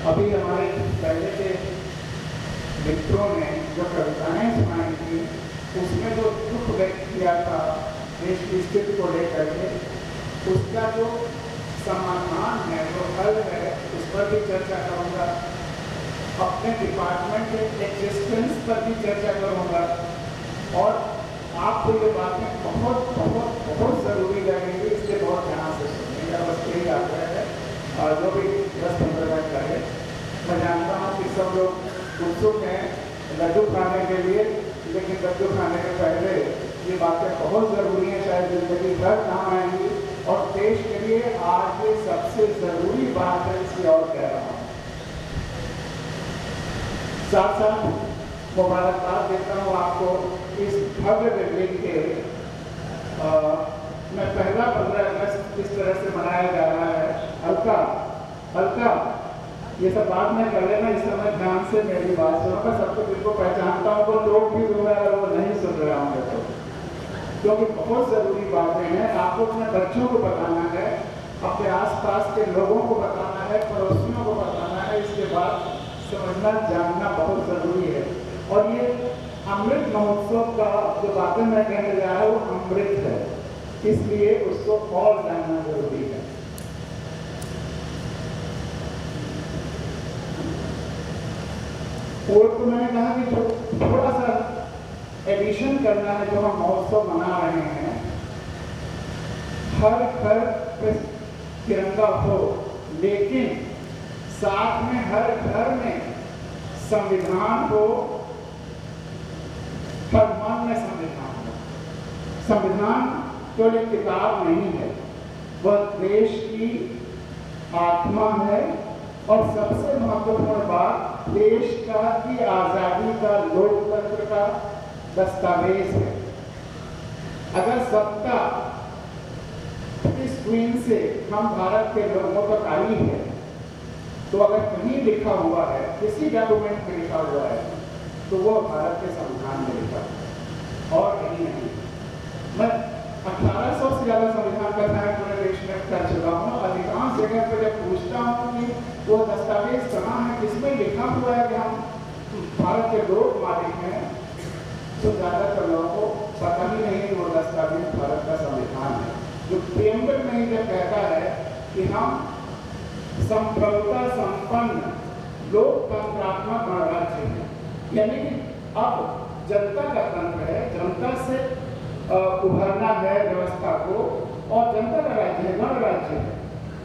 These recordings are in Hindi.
अभी हमारे पहले के मित्रों ने जो कविताएं सुनाई थी उसमें जो दुख व्यक्त किया था देश की स्थिति को लेकर के, उसका जो समाधान है, जो हल है, उस पर भी चर्चा करूँगा। अपने डिपार्टमेंट के एग्जिस्टेंस पर भी चर्चा करूँगा और आपको ये बातें बहुत बहुत बहुत ज़रूरी लगेंगी, इसलिए बहुत ध्यान से सुनिएगा। बस यही आग्रह है और जो भी 10-15 मिनट लगे। मैं जानता हूँ कि सब लोग उत्सुक हैं लड्डू खाने के लिए, लेकिन लड्डू खाने के पहले ये बातें बहुत ज़रूरी हैं, शायद ज़िंदगी भर काम आएंगी और देश के लिए आज ये सबसे ज़रूरी बात है, इसलिए और कह रहा हूँ। साथ साथ मुबारकबाद देता हूँ आपको इस भव्य बिल्डिंग के मैं पहला 15 अगस्त किस तरह से मनाया जा रहा है। हल्का ये सब बात में कर लेना, इस समय ध्यान से मेरी बात सुनो। मैं सबको जिनको पहचानता हूँ वो लोग भी सुन रहे हैं, अगर वो नहीं सुन रहे होंगे तो, क्योंकि बहुत ज़रूरी बातें हैं। आपको अपने बच्चों को बताना है, अपने आसपास के लोगों को बताना है, पड़ोसियों को बताना है। इसके बाद समझना जानना बहुत ज़रूरी है। और ये अमृत महोत्सव का जो बातें मैं कहने जा रहा हूँ वो अमृत है, इसलिए उसको और जानना जरूरी है। और तो मैंने कहा कि जो थोड़ा सा एडिशन करना है, जो हम महोत्सव मना रहे हैं, हर घर पे तिरंगा हो, लेकिन साथ में हर घर में संविधान हो, हर मन में संविधान हो। संविधान केवल एक किताब नहीं है, वह देश की आत्मा है और सबसे महत्वपूर्ण बात देश की आज़ादी का, लोकतंत्र का दस्तावेज है। अगर सत्ता इस स्क्रीन से हम भारत के लोगों तक आई है, तो अगर कहीं लिखा हुआ है, किसी डॉक्यूमेंट में लिखा हुआ है, तो वो भारत के संविधान में लिखा है और कहीं नहीं। मैं 1800 से ज़्यादा संविधान का अध्ययन पूरे देश में कर चुका हूँ। अधिकांश जगह पर जब पूछता हूँ कि वो दस्तावेज कहाँ है, किसमें लिखा हुआ है कि हम भारत के लोग मालिक हैं, तो ज़्यादातर लोगों को पता ही नहीं कि वो दस्तावेज भारत का संविधान है, जो प्रियम्बल में ही जब कहता है कि हम संप्रभुता संपन्न लोकतंत्रात्मक गणराज्य है। यानी कि अब जनता का तंत्र है, जनता से उभरना है व्यवस्था को, और जनता का राज्य है, गणराज्य है।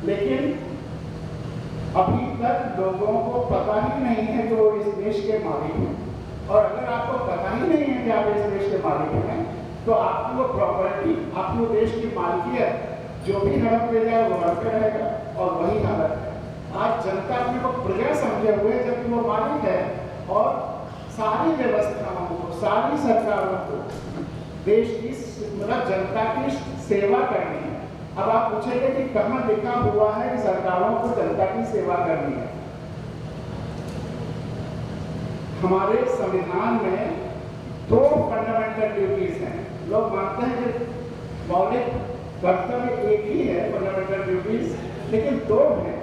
लेकिन अभी तक लोगों को पता ही नहीं है कि वो इस देश के मालिक हैं। और अगर आपको पता ही नहीं है कि आप इस देश के मालिक हैं, तो आपकी वो प्रॉपर्टी, आपकी वो देश की मालिकियत जो भी हड़प ले जाए वो हड़पे रहेगा, और वही हालत है। आज जनता अपने को प्रजा समझे हुए, जबकि वो मालिक है, और सारी व्यवस्थाओं को, सारी सरकारों को देश की, मतलब जनता की सेवा करनी है। अब आप पूछेंगे कि कहाँ लिखा हुआ है कि सरकारों को जनता की सेवा करनी है। हमारे संविधान में 2 फंडामेंटल ड्यूटीज हैं। लोग मानते हैं कि मौलिक कर्तव्य एक ही है, फंडामेंटल ड्यूटीज, लेकिन 2 हैं।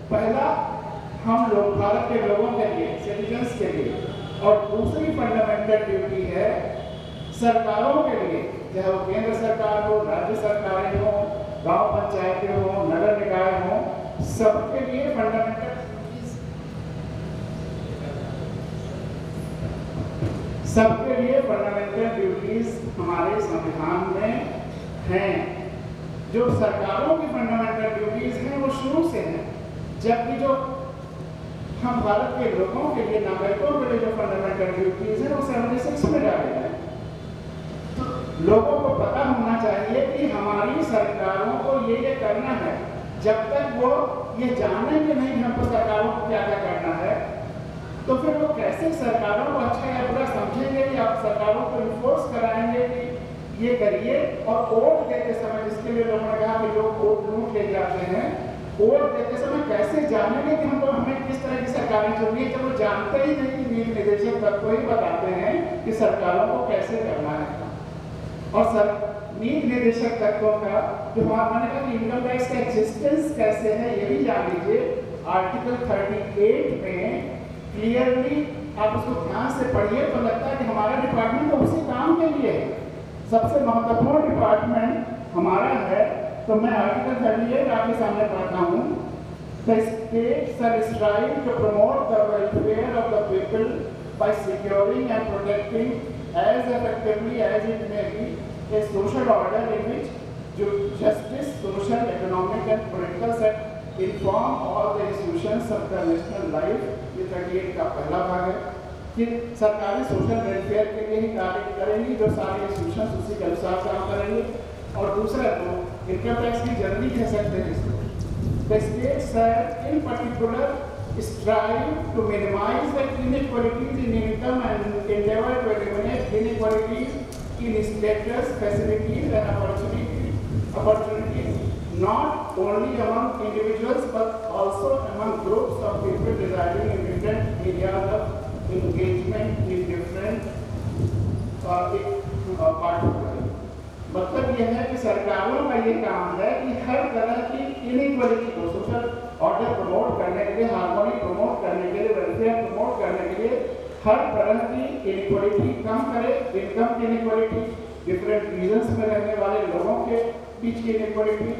पहला हम लोग, भारत के लोगों के लिए, सिटीजन्स के लिए, और दूसरी फंडामेंटल ड्यूटी है सरकारों के लिए, चाहे वो केंद्र सरकार हो, राज्य सरकारें हो, गांव पंचायतें हो, नगर निकाय हो, सबके लिए फंडामेंटल ड्यूटीज, सबके लिए फंडामेंटल ड्यूटीज हमारे संविधान में हैं। जो सरकारों की फंडामेंटल ड्यूटीज हैं वो शुरू से हैं, जबकि जो हम भारत के लोगों के लिए, नागरिकों के लिए जो फंडामेंटल ड्यूटीज हैं वो 76 में डाले गए। लोगों को पता होना चाहिए कि हमारी सरकारों को ये करना है। जब तक वो ये जानेंगे नहीं कि हमको सरकारों को क्या क्या करना है, तो फिर वो कैसे सरकारों को अच्छा या बुरा समझेंगे, या आप सरकारों को इन्फोर्स कराएंगे कि ये करिए। और वोट देते समय, जिसके लिए लोगों ने कहा कि लोग वोट लूट ले जाते हैं, वोट देते समय कैसे जानेंगे कि हमको, हमें किस तरह की सरकारें चाहिए, जब वो जानते ही नहीं कि नीति निदेशक तक को ही बताते हैं कि सरकारों को कैसे करना है। और सर नीति निदेशक तत्वों का जो मैंने कहा कि इनकम टैक्स का एग्जिस्टेंस कैसे है, ये भी जान लीजिए। आर्टिकल 38 में क्लियरली आप उसको ध्यान से पढ़िए तो लगता है कि हमारा डिपार्टमेंट तो उसी काम के लिए है, सबसे महत्वपूर्ण डिपार्टमेंट हमारा है। तो मैं आर्टिकल 38 आपके सामने पढ़ता हूँ। The state shall strive to promote the welfare of the people by securing and protecting as effectively as it may be a social order in which justice, social, economic and political set inform all the institutions of the national life। ये 38 का पहला भाग है कि सरकारें सोशल वेलफेयर के लिए ही कार्य करेंगी, जो सारे इंस्टीट्यूशन उसी के अनुसार काम करेंगे। और दूसरा तो इनकम टैक्स की जर्नी कह सकते हैं इसको। The states shall in particular strive to minimize the inequalities in income and endeavor to eliminate inequalities in status, facilities and opportunities not only among individuals but also among groups of people residing in different areas of engagement in different particular। मतलब यह है कि सरकारों का ये काम है कि हर तरह की इनइक्वालिटी को सोशल ऑर्डर प्रमोट करने के लिए, हार्मोनी प्रमोट करने के लिए, वेलफेयर प्रमोट करने के लिए हर तरह की इनइक्वालिटी कम करे। इनकम की इनइक्वालिटी, डिफरेंट रीजन्स में रहने वाले लोगों के बीच की इनइक्वालिटी,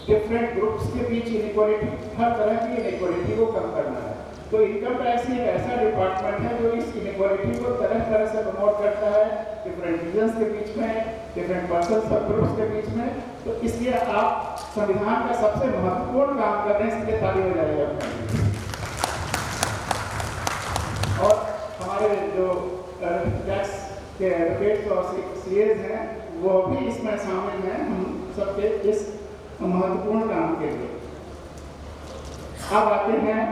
डिफरेंट ग्रुप्स के बीच इनइक्वालिटी, हर तरह की इनइक्वालिटी को कम करना है। तो इनकम टैक्स एक ऐसा डिपार्टमेंट है जो इस इनइक्वालिटी को तरह तरह से प्रमोट करता है, डिफरेंट रीजन्स के बीच में, डिफरेंट पर्सन सब ग्रुप्स के बीच में। तो इसलिए आप संविधान का सबसे महत्वपूर्ण काम कर रहे हैं, इसलिए ताली हो जाएगी आपको। और हमारे जो टैक्स के एडवोकेट्स और सीएज हैं वो भी इसमें शामिल हैं, हम सबके इस महत्वपूर्ण काम के लिए। अब आते हैं,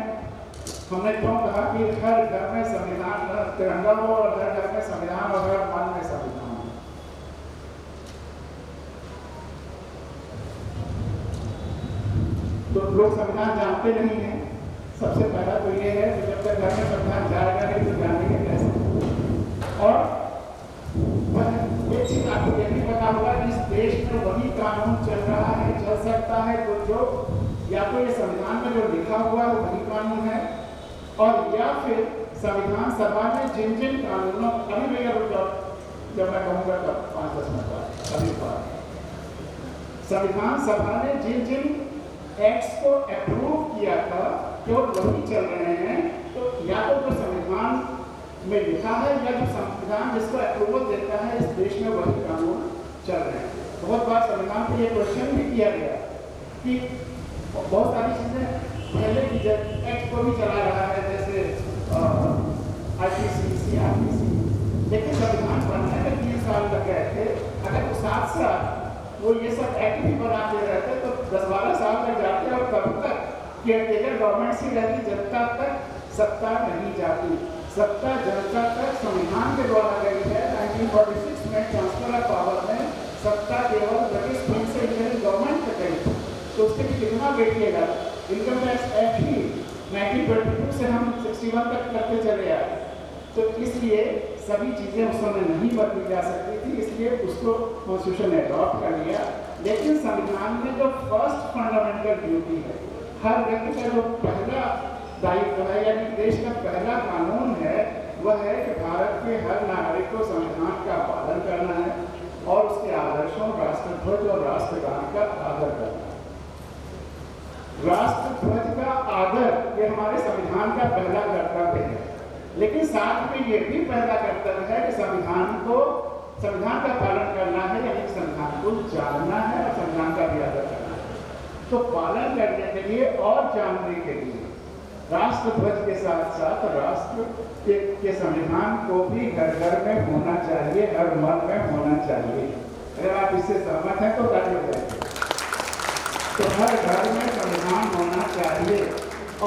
हमने क्यों कहा कि हर घर में संविधान तिरंगा हो और हर घर में संविधान और हर मन में संविधान हो। तो लोग संविधान जानते नहीं हैं। सबसे पहला तो ये है कि जब तक घर में संविधान जाएगा नहीं तो जानेंगे कैसे। और एक चीज आपको ये भी पता होगा कि इस देश में वही कानून चल रहा है, चल सकता है तो जो या तो ये संविधान में जो लिखा हुआ है वही कानून है, और या फिर संविधान सभा में जिन जिन कानूनों, अभी भैया जब मैं कहूँगा तब 5-10 मिनट बाद अभी बात, संविधान सभा ने जिन जिन एक्ट्स को अप्रूव किया था जो वही चल रहे हैं। तो या तो जो संविधान में लिखा है या जो संविधान जिसको अप्रूवल देता है इस देश में वही कानून चल रहे हैं। बहुत बार संविधान पे ये क्वेश्चन भी किया गया कि बहुत सारी चीजें पहले की एक्ट को भी चला रहा है, जैसे IPC, CRPC, लेकिन संविधान बनने में 3 साल लग गए थे। अगर वो 7 साल वो ये सब एक्ट भी बनाते रहते तो 10-12 साल लग जाते और तब तक केयरटेकर गवर्नमेंट ही रहती, जनता तक सत्ता नहीं जाती। सत्ता जनता तक संविधान के द्वारा गई है। 1946 में ट्रांसफर ऑफ पावर में सत्ता केवल ब्रिटिश क्वीन से इंडियन गवर्नमेंट तक गई थी। तो उसके लिए कितना वेट किएगा। इनकम टैक्स एक्ट ही 1922 से हम 61 तक करते चले आए। तो इसलिए सभी चीज़ें उस समय नहीं बदली जा सकती थी, इसलिए उसको कॉन्स्टिट्यूशन ने अडॉप्ट कर लिया। लेकिन संविधान में जो फर्स्ट फंडामेंटल ड्यूटी है, हर व्यक्ति का जो पहला दायित्व है यानी देश का पहला कानून है, वह है कि भारत के हर नागरिक को संविधान का पालन करना है और उसके आदर्शों, राष्ट्रध्वज और राष्ट्रगान का आदर करना है। राष्ट्रध्वज का आदर ये हमारे संविधान का पहला कर्तव्य है, लेकिन साथ में ये भी पहला कर्तव्य है कि संविधान का पालन करना है, यानी संविधान को जानना है और संविधान का भी आदर करना है। तो पालन करने के लिए और जानने के लिए राष्ट्रध्वज के साथ साथ राष्ट्र के संविधान को भी घर घर में होना चाहिए, हर मन में होना चाहिए। अगर आप इससे सहमत हैं तो ताली हो जाएगी। तो हर घर में संविधान होना चाहिए।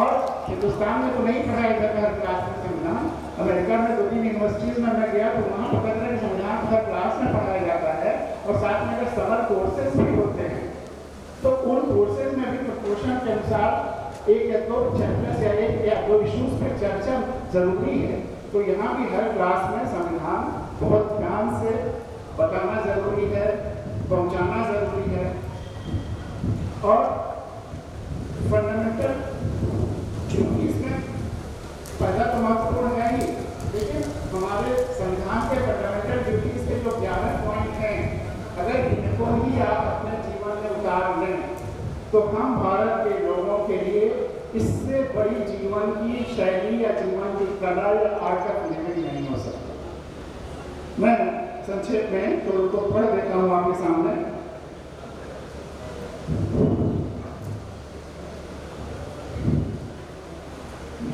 और हिंदुस्तान में तो नहीं पढ़ाया जाता हर क्लास में संविधान। अमेरिका में 2-3 यूनिवर्सिटीज में मैं गया तो वहाँ पता चला कि संविधान हर क्लास में पढ़ाया जाता है और साथ में अगर समर कोर्सेज भी होते हैं तो उन कोर्सेज में भी प्रपोर्शन के अनुसार 1 या 2 चैप्टर्स या 1 या 2 इश्यूज पर चर्चा जरूरी है। तो यहाँ भी हर क्लास में संविधान बहुत ध्यान से बताना जरूरी है, पहुँचाना जरूरी है। और फंडामेंटल क्योंकि इसमें पहला तो महत्वपूर्ण है ही, लेकिन हमारे संविधान के फंडामेंटल ड्यूटीज के जो 11 पॉइंट हैं, अगर इनको ही आप अपने जीवन में उतार लें तो हम भारत के लोगों के लिए इससे बड़ी जीवन की शैली या जीवन की कला या आर्ट ऑफ लिविंग नहीं हो सकती। मैं संक्षेप में तो पढ़ देता हूँ आपके सामने।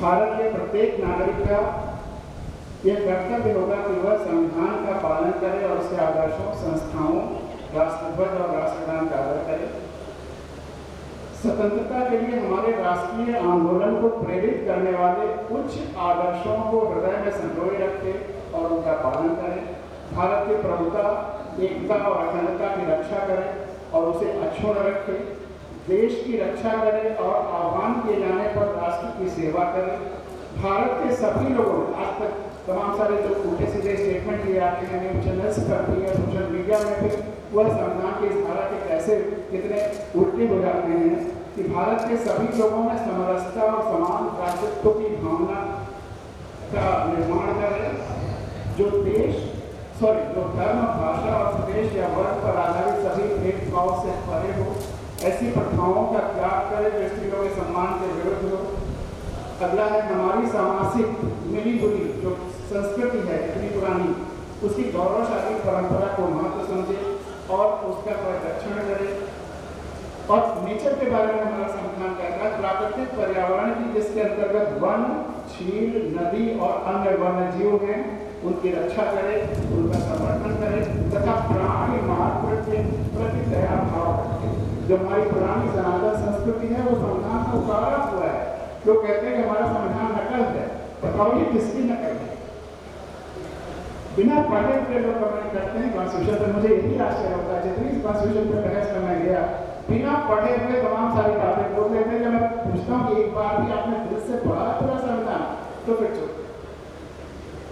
भारत के प्रत्येक नागरिक का यह कर्तव्य होगा कि वह संविधान का पालन करे और उसके आदर्शों, संस्थाओं, राष्ट्रध्वज और राष्ट्रगान का आदर करे। स्वतंत्रता के लिए हमारे राष्ट्रीय आंदोलन को प्रेरित करने वाले उच्च आदर्शों को हृदय में संजोए रखे और उनका पालन करें। भारत की प्रभुता, एकता और अखंडता की रक्षा करें और उसे अक्षुण्ण रखें। देश की रक्षा करें और आह्वान किए जाने पर राष्ट्र की सेवा करें। भारत के सभी लोगों ने आज तक तमाम सारे जो उल्टे सीधे स्टेटमेंट लिए आते हैं, न्यूज चैनल्स करती है, सोशल मीडिया में भी वह संविधान की इस धारा के कैसे कितने उल्टे हो जाते हैं कि भारत के सभी लोगों में समरसता और समान राज्यत्व की भावना का निर्माण करें। जो धर्म, भाषा और प्रदेश या वर्ग पर आधारित सभी भेदभाव से परे हो, ऐसी प्रथाओं का त्याग करें जो स्त्रियों के सम्मान के विरुद्ध हो। अगला है हमारी सामाजिक मिली जुली जो संस्कृति है इतनी पुरानी, उसकी गौरवशाली परंपरा को महत्व समझे और उसका परिरक्षण करे। और नेचर के बारे में हमारा संविधान कहता है प्राकृतिक पर्यावरण की, जिसके अंतर्गत वन, झील, नदी और अन्य वन्य जीव हैं, उनकी रक्षा करे, उनका संरक्षण करे तथा प्राणी मात्र के प्रति दया भाव रखे। जो हमारी पुरानी सनातन संस्कृति है वो संविधान को उतारा हुआ है। लोग कहते हैं कि हमारा संविधान नकल है, बताओ ये किसकी नकल है? बिना पढ़े हुए लोग कमेंट करते हैं कॉन्स्टिट्यूशन पर। मुझे यही आश्चर्य होता है, जितनी कॉन्स्टिट्यूशन पर बहस में मैं गया, बिना पढ़े हुए तमाम सारी बातें बोल देते हैं। जब मैं पूछता हूँ कि एक बार भी आपने दिल से पढ़ा पूरा संविधान, तो फिर चुप।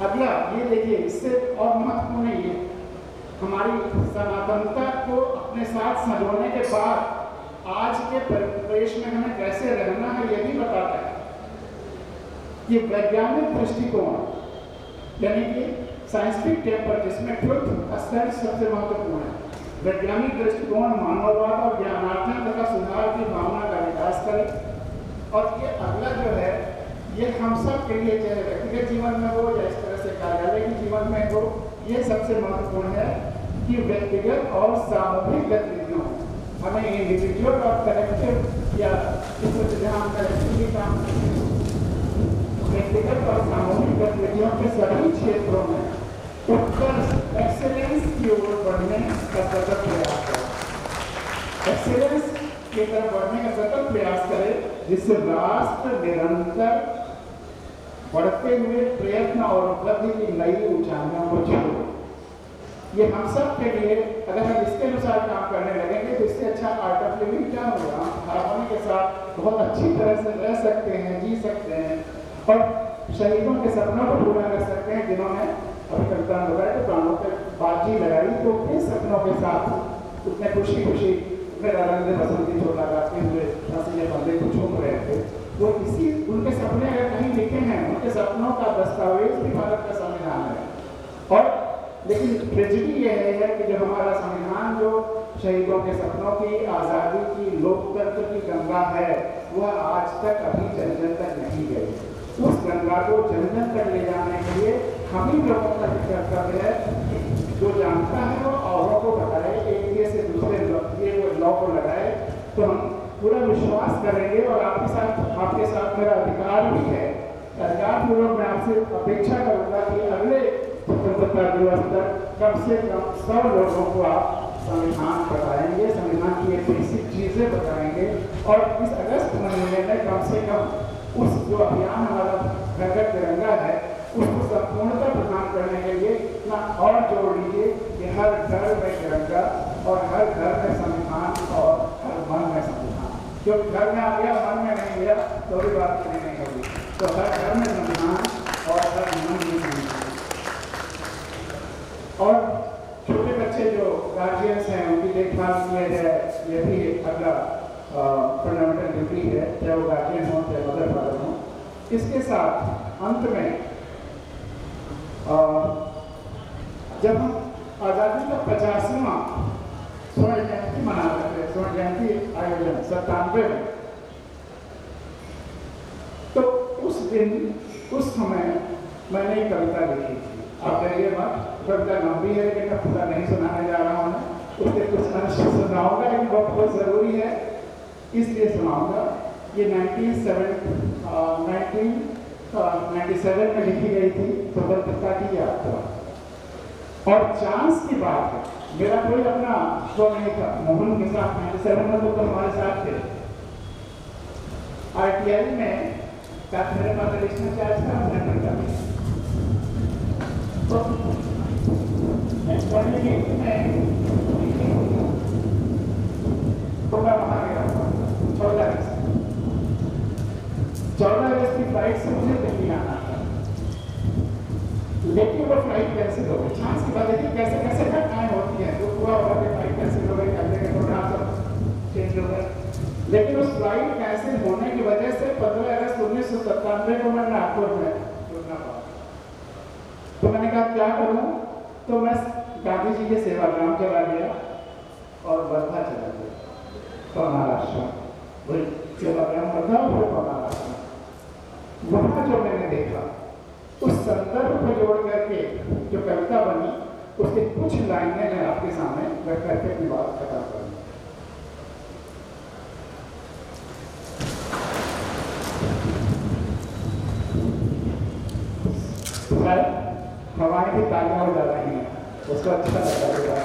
अगला ये देखिए, इससे और महत्वपूर्ण ये हमारी सनातनता को अपने साथ संजोने के बाद आज के परिवेश में हमें कैसे रहना है ये भी बताता है। ये वैज्ञानिक दृष्टिकोण यानी कि साइंटिफिक टेम्पर, जिसमें ट्रुथ असर्ट सबसे महत्वपूर्ण है। वैज्ञानिक दृष्टिकोण मानववाद और ज्ञानार्जन तथा सुधार की भावना का विकास करे। और ये अगला जो है ये हम सब के लिए, चाहे व्यक्तिगत जीवन में हो या इस तरह से कार्यालय के जीवन में हो, ये सबसे महत्वपूर्ण है कि व्यक्तिगत और सामूहिक गतिविधियों, हमें इंडिविजुअल और कलेक्टिव या इस जहाँ कलेक्टिवली काम, व्यक्तिगत और सामूहिक गतिविधियों के सभी क्षेत्रों में उत्कृष्ट एक्सेलेंस की ओर बढ़ने का सतत प्रयास करें। एक्सेलेंस की तरफ बढ़ने का सतत प्रयास करें, जिससे राष्ट्र निरंतर बढ़ते हुए प्रयत्न और उपलब्धि की नई ऊंचाइयों को छूए। ये हम सब के लिए, अगर हम इसके अनुसार काम करने लगेंगे तो इससे अच्छा आर्ट ऑफ लिविंग क्या होगा? हम हार्मोनी के साथ बहुत अच्छी तरह से रह सकते हैं, जी सकते हैं और शहीदों के सपनों को पूरा कर सकते हैं, जिन्होंने अभी कविता में बताया तो प्राणों पे बाजी लगाई, तो अपने सपनों के साथ उतने खुशी खुशी मेरा रंग बसंती छोड़ लगाते हुए हंसी बंदे को झूम रहे थे। वो इसी उनके सपने अगर कहीं लिखे हैं, उनके सपनों का दस्तावेज भी भारत का संविधान है। और लेकिन ट्रेजेडी ये है कि जो हमारा संविधान जो शहीदों के सपनों की, आज़ादी की, लोकतंत्र की गंगा है, वह आज तक अभी जन जन तक नहीं गई। उस गंगा को जन जन तक ले जाने के लिए हम ही लोगों का कर्तव्य है कि जो जानता है वो औरों को बताए, एक दिए से दूसरे लॉ को लगाए। तो हम पूरा विश्वास करेंगे और आपके साथ मेरा अधिकार भी है। अधिकार पूर्वक मैं आपसे अपेक्षा करूंगा कि अगले स्वतंत्रता दिवस तक कम से कम 100 लोगों को आप संविधान बताएंगे, संविधान की ये बेसिक चीजें बताएंगे। और इस अगस्त महीने में कम से कम उस जो अभियान हमारा प्रगट तिरंगा है उसको संपूर्णता प्रदान करने के लिए इतना और जोड़ लीजिए कि हर घर में तिरंगा और हर घर में संविधान और हर मन में संविधान। जो घर में आ गया मन में नहीं गया तो भी बात नहीं होगी। तो हर घर में संविधान और हर मन में संविधान। और छोटे बच्चे जो गार्जियंस हैं उनकी देखभाल किया जाए, ये भी अगला फंडामेंटल ड्यूटी है, चाहे वो गार्जियन हो चाहे मदर फादर हो। इसके साथ अंत में जब हम आज़ादी का 50वां स्वर्ण जयंती मना रहे थे, स्वर्ण जयंती आयोजन 97 में, तो उस दिन उस समय मैंने एक कविता लिखी थी। आप कहिए मत, कविता लंबी है लेकिन मैं पूरा नहीं सुनाने जा रहा हूँ, उसके कुछ अंश सुनाऊंगा लेकिन बहुत ज़रूरी है इसलिए सुनाऊंगा। ये 1997 में लिखी गई थी, स्वतंत्रता की यात्रा। और चांस की बात है, मेरा कोई अपना शो नहीं था, मोहन के साथ 97 में तो हमारे साथ थे। RTI में मेरे पास एडिशनल चार्ज था, तो मैं वहां गया 14 अगस्त की फ्लाइट से मुझे दिल्ली आना था, लेकिन वो फ्लाइट कैंसिल हो गई। चांस की बात है कि कैसे कैसे घटनाएं होती हैं, जो पूरा होगा कि फ्लाइट कैंसिल हो गई, कैमरे के प्रोग्राम सब चेंज हो गए। लेकिन उस फ्लाइट कैंसिल होने की वजह से 15 अगस्त 1997 को मैं नागपुर में रुकना पड़ा। तो मैंने कहा क्या करूं, तो मैं गांधी जी के सेवाग्राम चला गया और वर्धा चला गया, तो महाराष्ट्र वही सेवाग्राम वर्धा और महाराष्ट्र। वहां जो मैंने देखा उस संदर्भ को जोड़ करके जो कविता बनी, उसके कुछ लाइनें मैं आपके सामने रख करके अपनी बात बता करूँ। हवाएं की तालियां हो जा रही हैं, उसको अच्छा लगा।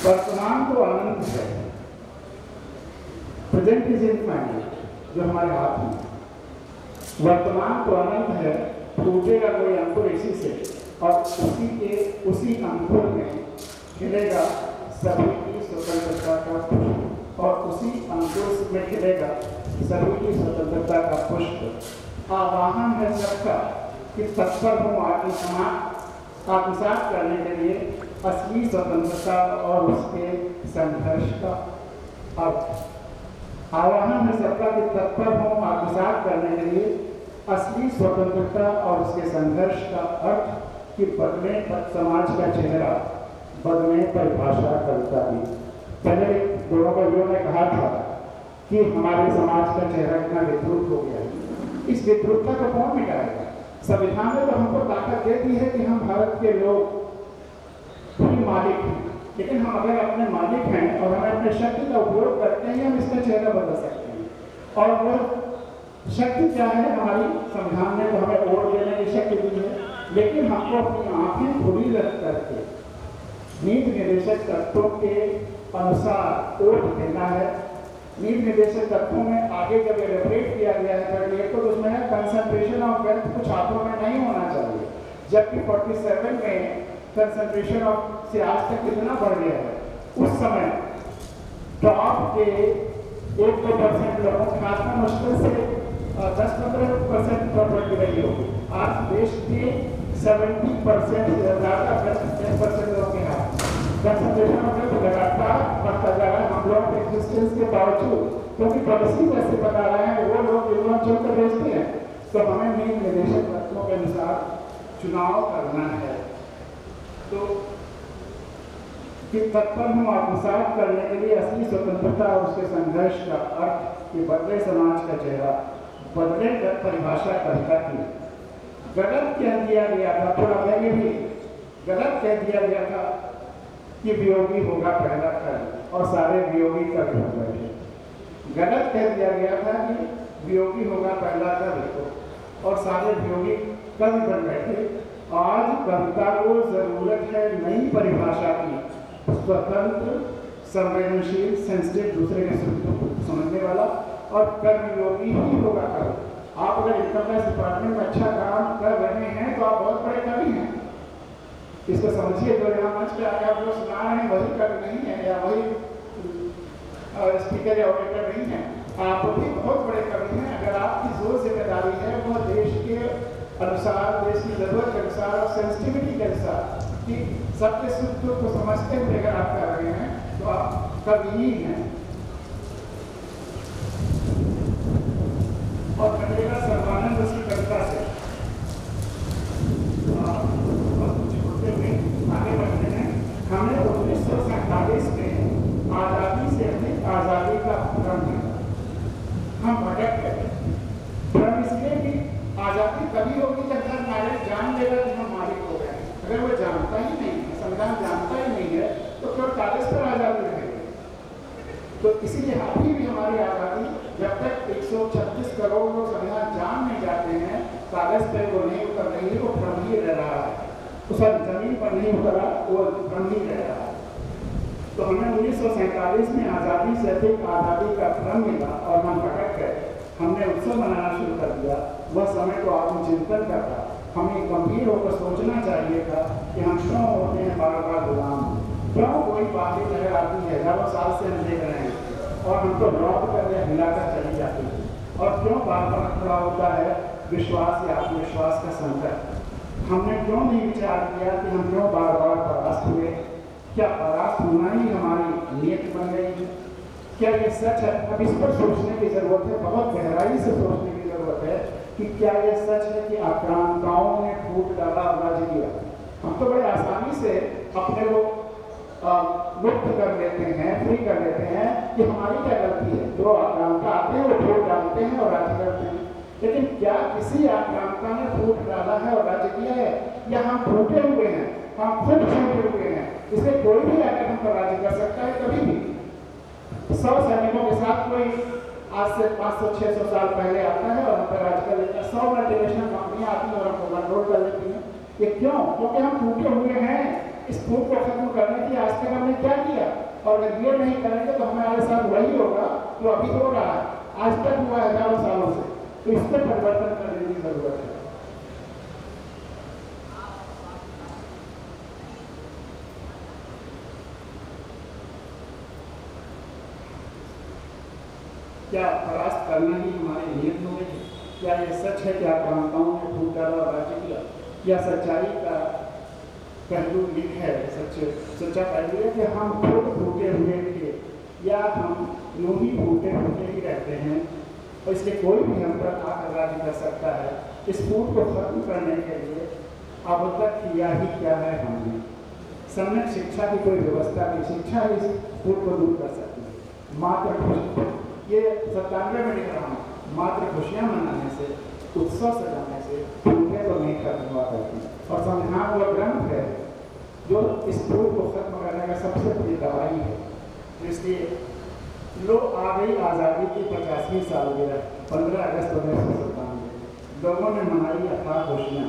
वर्तमान तो अनंत है, प्रेजेंट इज इनफाइनाइट, जो हमारे हाथ में। वर्तमान तो अनंत है, टूटेगा कोई अंकुर इसी से और उसी अंकुर में खिलेगा सभी की स्वतंत्रता का पुष्प, और उसी अंकुर में खिलेगा सभी की स्वतंत्रता का पुष्प। आवाहन है सबका कि तत्पर हो आत्मसात करने के लिए असली स्वतंत्रता और उसके संघर्ष का अर्थ। आवाहन है सबका कि तत्पर हो आत्मसात करने के लिए असली स्वतंत्रता और उसके संघर्ष का अर्थ कि बदले समाज का चेहरा, बदले परिभाषा कविता की। पहले दोनों कवियों ने कहा था कि हमारे समाज का चेहरा इतना विद्रुत हो गया है, इस विद्रुतता को कौन मिटाएगा? संविधान ने तो हमको ताकत दे दी है कि हम भारत के लोग ही मालिक हैं, लेकिन हम अगर अपने मालिक हैं और हमें अपने शक्ति का उपयोग करते हैं, हम इसका चेहरा बदल सकते हैं। और वो शक्ति क्या है? हमारी संविधान ने तो हमें वोट देने की शक्ति दी है, लेकिन हमको अपनी आंखें खुली रख करके नीति निर्देशक तत्वों के अनुसार वोट देना है। नीति निर्देशक तत्वों में आगे जब एलिब्रेट किया गया है 38 तो उसमें है कंसंट्रेशन ऑफ वेल्थ कुछ हाथों में नहीं होना चाहिए, जबकि 47 में कंसंट्रेशन ऑफ से आज तक कितना बढ़ गया है। उस समय टॉप के 1-2% लोगों के हाथ में मुश्किल से 10-15% प्रॉपर्टी रही होगी। आज देश के 70% से ज़्यादा 10% लोगों के हाथ कंसंट्रेशन ऑफ वेल्थ लगातार बढ़ता जा रहा है। हम लोगों के एग्जिस्टेंस के बावजूद, क्योंकि पॉलिसी जैसे बता रहे हैं वो लोग जो चलकर भेजते हैं, तो हमें नीति निर्देशक तत्वों के अनुसार चुनाव करना है। तो कि तत्पर हम आत्मसात करने के लिए असली स्वतंत्रता और उसके संघर्ष का अर्थ कि बदले समाज का चेहरा, बदले परिभाषा कविता की। गलत कह दिया गया था, थोड़ा पहले भी गलत कह दिया गया था कि वियोगी होगा पहला कल और सारे वियोगी कल हो बैठे। गलत कह दिया गया था कि वियोगी होगा पहला कल और सारे वियोगी कल बन बैठे। आज कविता को जरूरत है नई परिभाषा की, स्वतंत्र, संवेदनशील, सेंसिटिव, दूसरे के सुख को समझने वाला, और कर्मयोगी ही होगा कल। आप अगर इनकम टैक्स डिपार्टमेंट में अच्छा काम कर रहे हैं तो आप बहुत बड़े कवि हैं, इसको समझिए। जो यहाँ मंच पे आके आप लोग सुना रहे हैं वही कवि नहीं है, या वही स्पीकर या ऑडिटर नहीं है, आप भी बहुत बड़े कवि हैं। अगर आपकी जो जिम्मेदारी है वो देश के अनुसार, देश की जरूरत के अनुसार और सेंसिटिविटी के अनुसार कि सबके सुख दुख को समझते हुए अगर आप कर रहे हैं तो आप कवि ही हैं। 136 करोड़ लोग संविधान जान नहीं जाते हैं, कागज पे वो नहीं उतर रही है, वो भ्रम ही रह रहा है, उस जमीन पर नहीं उतरा, वो भ्रम ही रह रहा है। तो हमें 1947 में आज़ादी से अधिक आज़ादी का भ्रम मिला और हम भटक गए। हमने उत्सव मनाना शुरू कर दिया। वह समय तो आत्मचिंतन का था। हमें गंभीर होकर सोचना चाहिए था कि हम क्यों होते हैं बार बार गुलाम, क्यों कोई बाहरी लहर आती है, हजारों साल से हम देख रहे हैं और हमको लौट कर या हिलाकर चली जाती है, और क्यों बार बार खड़ा होता है विश्वास या आत्मविश्वास का संकट। हमने क्यों नहीं विचार किया कि हम क्यों बार बार परास्त हुए? क्या परास्त होना ही हमारी नीयत बन गई है? क्या ये सच है? अब इस पर सोचने की जरूरत है, बहुत गहराई से सोचने की जरूरत है कि क्या ये सच है कि आक्रांताओं ने फूट डाला और राज्य किया। हम तो बड़े आसानी से अपने को मुक्त कर लेते हैं, फ्री कर लेते हैं कि हमारी क्या गलती है। जो आक्रांता आते हैं वो फूट डालते हैं और राज्य करते हैं, लेकिन क्या किसी आक्रांता ने फूट डाला है और राज्य किया है, या हम फूटे हुए हैं, हम खुद फूटे हुए हैं? इसलिए कोई भी आकर हम पर राज्य कर सकता है कभी भी। 100 सैनिकों के साथ कोई आज से 500-600 साल पहले आता है और हम पर राज्य कर लेता है। 100 मल्टीनेशनल कंपनियां आती हैं और हमको कंट्रोल कर लेती हैं। ये क्यों? क्योंकि हम टूटे हुए हैं। इस फूट को खत्म करने की आज तक हमने क्या किया, और अगर ये नहीं करेंगे तो हमारे साथ वही होगा जो अभी हो रहा है, आज तक हुआ है हजारों सालों से। तो इस पर परिवर्तन करने की जरूरत है। क्या परास्त करना ही हमारी नीयत हो गई? क्या ये सच है कि आक्रांताओं ने फूट डाला और राज्य किया? या सच्चाई का पहलू लिख है, सच्चा पहलू है कि हम खुद फूटे हुए थे, या हम यूं ही फूटे ही रहते हैं और इसलिए कोई भी हम पर आकर राज्य कर सकता है। इस फूट को खत्म करने के लिए अब तक किया ही क्या है हमने? सम्यक शिक्षा की कोई व्यवस्था की, शिक्षा इस फूट को दूर कर सकती है। मात्र ये 97 में लिख रहा हूँ, मात्र खुशियाँ मनाने से, उत्सव सजाने से फूटे तो नहीं खत्म हुआ करती। और संविधान वह ग्रंथ है जो इस फूट को खत्म करने का सबसे बड़ी दवाई है। इसलिए लो आ गई आज़ादी की 50वीं सालगिरह, 15 अगस्त 1997। लोगों ने मनाई अथाह खुशियाँ।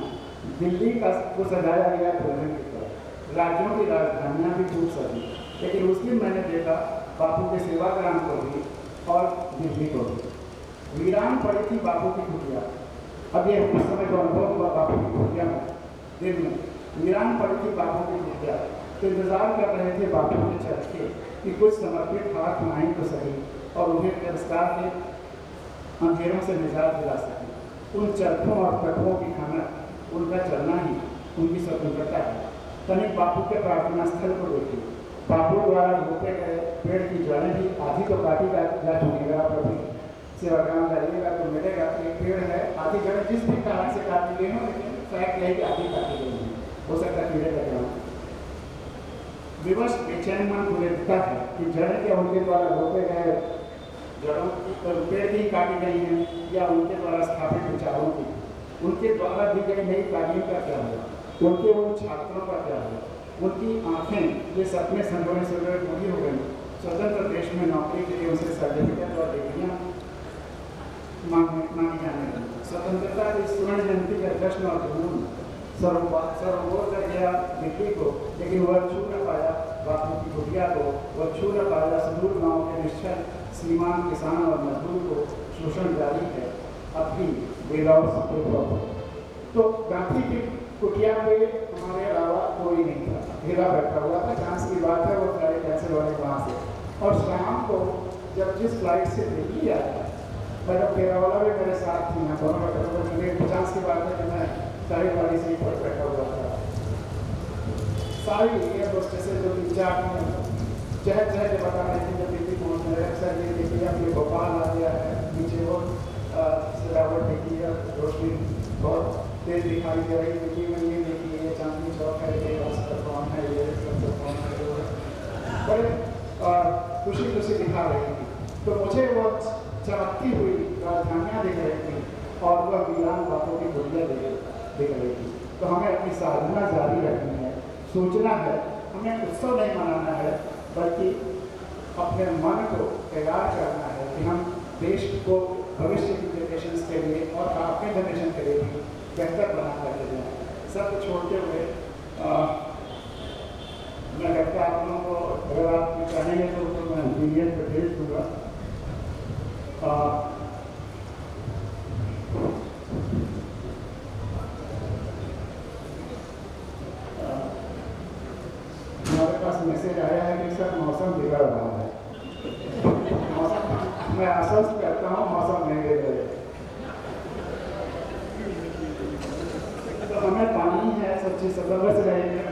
दिल्ली को सजाया गया दुल्हन की तरह, राज्यों की राजधानियाँ भी खूब सजी, लेकिन उस दिन मैंने देखा बापू के सेवाग्राम को भी और दिल्ली को भी। वीरान पड़ी थी बापू की कुटिया। अब ये उस समय जो अनुभव हुआ बापू की कुटिया में, दिन में वीरान पड़ी थी बापू की कुटिया, तो इंतजार कर रहे थे बापू के चरखे कि कुछ समर्पित हाथ आएँ तो सही और उन्हें तिरस्कार के अंधेरों से निजात दिला सके। उन चरखों और कटुओं की खनक, उनका चलना ही उनकी स्वतंत्रता है। तनिक बापू के प्रार्थना स्थल को देखिए, बापू द्वारा रोपे गए पेड़ की जड़ें भी आधी तो काटी जा चुकी है। कभी सेवाग्राम जाइएगा तो मिलेगा कि एक पेड़ है, आधी जड़ें जिस भी कारण से काटी गई हो, लेकिन फैक्ट यही कि आधी काटी गई है, हो सकता है कीड़े लगे हों। विवश बेचैन मन को देखता है कि जड़ें क्या उनके द्वारा रोपे गए जड़ों की पेड़ की काटी गई हैं, या उनके द्वारा स्थापित विचारों की, उनके द्वारा दी गई नई तालीम का क्या हुआ, उनके उन छात्रों का क्या हुआ, उनकी आंखें ये सपने संजोने से पूरी हो गई। स्वतंत्र देश में नौकरी के लिए उनसे सर्टिफिकेट और डिग्रियाँ मांगी जाने लगी। स्वतंत्रता की स्वर्ण जयंती का जश्न और जुनून सरोवर कर गया दिल्ली को, लेकिन वह छू न पाया बापू की कुटिया को, वह छू न पाया सुदूर गाँव के निश्चल सीमांत किसान और मजदूर को। शोषण जारी है अब भी बेलौस। तो गांधी की कुटिया पे हमारे अलावा कोई नहीं था, अकेला बैठा हुआ था। चांस की बात है वो फ्लाइट कैंसिल होने वहाँ से, और शाम को जब जिस फ्लाइट से दिल्ली आया, मेरा फेरा वाला भी मेरे साथ थी, मैं दोनों बैठे। चांस की बात है कि मैं साइड वाली सीट पर बैठा हुआ था। सारी एयर होस्टेसें जो 3-4 चहल चहल के बता रहे थे जब दिल्ली पहुँचने रहे, सर ये देखिए अब ये भोपाल आ गया है, नीचे वो सजावट देखी है, रोशनी बहुत तेज दिखाई दे रही, देखिए मैं ये देखिए ये चांदनी चौक है, ये रास्ता कौन है, ये सब कौन है, बड़े खुशी खुशी दिखा रही थी। तो मुझे वो चमकती हुई राजधानियाँ दिख रही थी और वह वीरान बापों की कुटिया दिख रही थी। तो हमें अपनी साधना जारी रखनी है, सोचना है, हमें उत्सव नहीं मनाना है, बल्कि अपने मन को तैयार करना है कि हम देश को भविष्य की जनरेशन के लिए और आपके जनरेशन के लिए भी बेहतर बना करके दें। सब छोड़ते हुए मैं लगता आप लोगों को अगर आप चाहेंगे तो मैं पीडीएफ पे भेज दूँगा। हमारे पास मैसेज आया है कि सर मौसम बिगड़ रहा है। मौसम मैं आश्वस्त करता हूँ मौसम नहीं बिगड़ेगा। तो हमें पानी है, सच्ची सदस्य रहेंगे,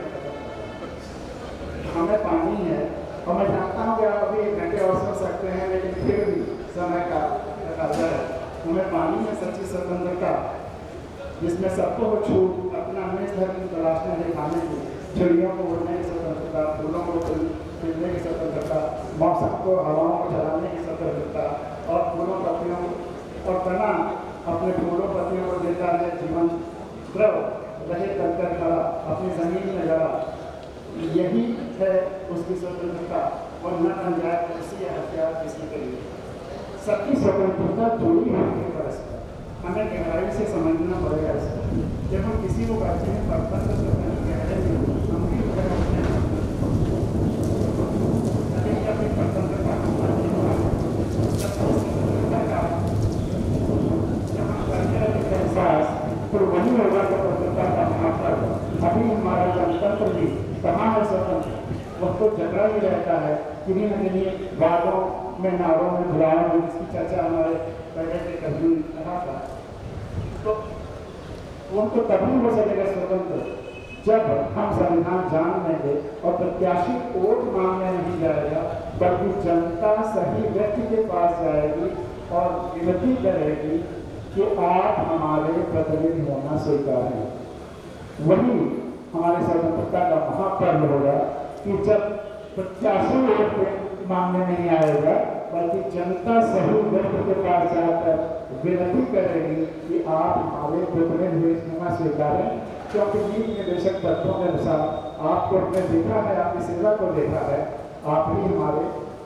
हमें पानी है और मैं जानता हूँ कि आप अभी 1 घंटे और सो सकते हैं, लेकिन फिर भी समय का तकाजा है। हमें पानी है सच्ची स्वतंत्रता, जिसमें सबको हो छूट अपना निज धर्म तलाशने दिखाने की, चिड़ियों को उड़ने की स्वतंत्रता, फूलों को खिलने की स्वतंत्रता, मौसम को हवाओं को चलाने की स्वतंत्रता और फूलों पत्तियों और तना अपने फूलों पत्तियों को देता है जीवन द्रव रहे कर खड़ा अपनी जमीन में जड़ा। यही है उसकी स्वतंत्रता और न बन जाए किसी हथियार किसी के लिए। सबकी स्वतंत्रता जुड़ी हुई है परस्पर, हमें गहराई से समझना पड़ेगा इसको। जब हम किसी को कहते हैं परतंत्र तो नहीं कह रहे हैं, हम भी अपनी परतंत्रता एहसास तो वही होगा स्वतंत्रता का महापर्व। अभी हमारा जनतंत्र भी कहाँ है स्वतंत्र, वह तो झगड़ा ही रहता है किन्हीं न किन्हीं वादों में, नारों में, बुलाओं में, जिसकी चर्चा हमारे पहले के कभी कहा था। तो उनको तभी हो सकेगा स्वतंत्र जब हम संविधान जान लेंगे और प्रत्याशी वोट मांगने नहीं जाएगा, बल्कि जनता सही व्यक्ति के पास जाएगी और विनती करेगी कि आप हमारे प्रतिनिधि होना स्वीकार है। वही हमारी स्वतंत्रता का महापर्व होगा कि जब प्रत्याशी वोट मांगने नहीं आएगा, बल्कि जनता सही व्यक्ति के पास जाकर विनती करेगी कि आप हमारे प्रतिनिधि होना स्वीकार है। क्योंकि नीति निर्देशक तत्वों के अनुसार आपको हमने देखा है, आपकी सेवा को देखा है, आप ही हमारे